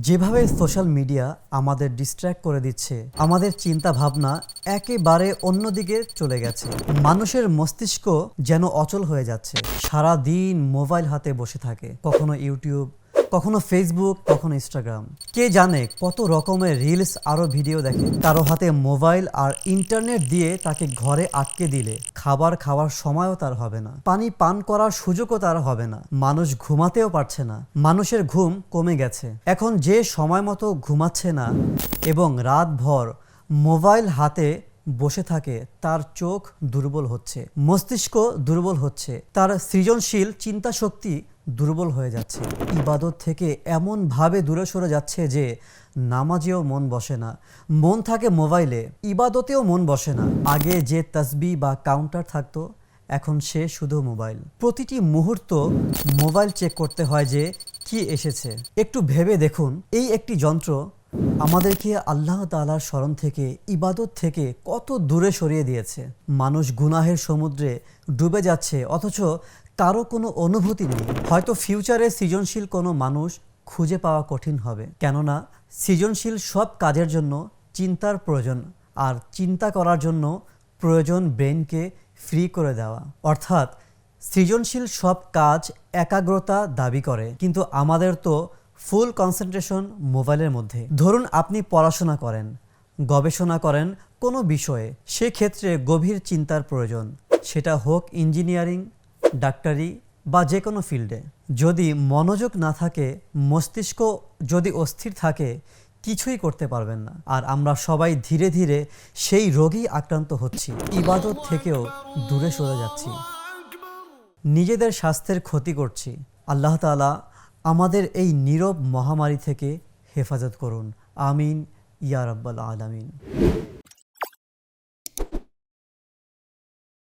যেভাবে social media আমাদের distract করে দিচ্ছে, আমাদের চিন্তা ভাবনা একেবারে অন্যদিকে চলে গেছে। মানুষের মস্তিষ্ক যেন অচল হয়ে যাচ্ছে, সারা দিন মোবাইল হাতে বসে থাকে, কখনো ইউটিউব, কখনো ফেসবুক, কখনো ইনস্টাগ্রাম। কে জানে কত রকমের রিলস আরো ভিডিও দেখে। কারো হাতে মোবাইল আর ইন্টারনেট দিয়ে তাকে ঘরে আটকে দিলে খাবার খাওয়ার সময়ও তার হবে না, পানি পান করার সুযোগও তার হবে না। মানুষ ঘুমাতেও পারছে না, মানুষের ঘুম কমে গেছে। এখন যে সময় মতো ঘুমাচ্ছে না এবং রাতভর মোবাইল হাতে বসে থাকে, তার চোখ দুর্বল হচ্ছে, মস্তিষ্ক দুর্বল হচ্ছে, তার সৃজনশীল চিন্তা শক্তি দুর্বল হয়ে যাচ্ছে, ইবাদত থেকে এমনভাবে দূরে সরে যাচ্ছে যে নামাজেও মন বসে না, মন থাকে মোবাইলে, ইবাদতেও মন বসে না। আগে যে তাসবিহ বা কাউন্টার থাকতো, এখন সে শুধু মোবাইল। প্রতিটি মুহূর্ত মোবাইল চেক করতে হয় যে কি এসেছে। একটু ভেবে দেখুন, এই একটি যন্ত্র আমাদেরকে আল্লাহ তাআলার স্মরণ থেকে, ইবাদত থেকে কত দূরে সরিয়ে দিয়েছে। মানুষ গুনাহের সমুদ্রে ডুবে যাচ্ছে, অথচ কারো কোনো অনুভূতি নেই। হয়তো ফিউচারে সৃজনশীল কোনো মানুষ খুঁজে পাওয়া কঠিন হবে, কেননা সৃজনশীল সব কাজের জন্য চিন্তার প্রয়োজন, আর চিন্তা করার জন্য প্রয়োজন ব্রেনকে ফ্রি করে দেওয়া। অর্থাৎ সৃজনশীল সব কাজ একাগ্রতা দাবি করে, কিন্তু আমাদের তো ফুল কনসেন্ট্রেশন মোবাইলের মধ্যে। ধরুন আপনি পড়াশোনা করেন, গবেষণা করেন কোনো বিষয়ে, সেক্ষেত্রে গভীর চিন্তার প্রয়োজন, সেটা হোক ইঞ্জিনিয়ারিং, ডাক্তারি বা যে কোনো ফিল্ডে। যদি মনোযোগ না থাকে, মস্তিষ্ক যদি অস্থির থাকে, কিছুই করতে পারবেন না। আর আমরা সবাই ধীরে ধীরে সেই রোগেই আক্রান্ত হচ্ছি, ইবাদত থেকেও দূরে সরে যাচ্ছি, নিজেদের স্বাস্থ্যের ক্ষতি করছি। আল্লাহ তাআলা আমাদের এই নীরব মহামারী থেকে হেফাজত করুন, আমিন ইয়া রাব্বাল আলামিন।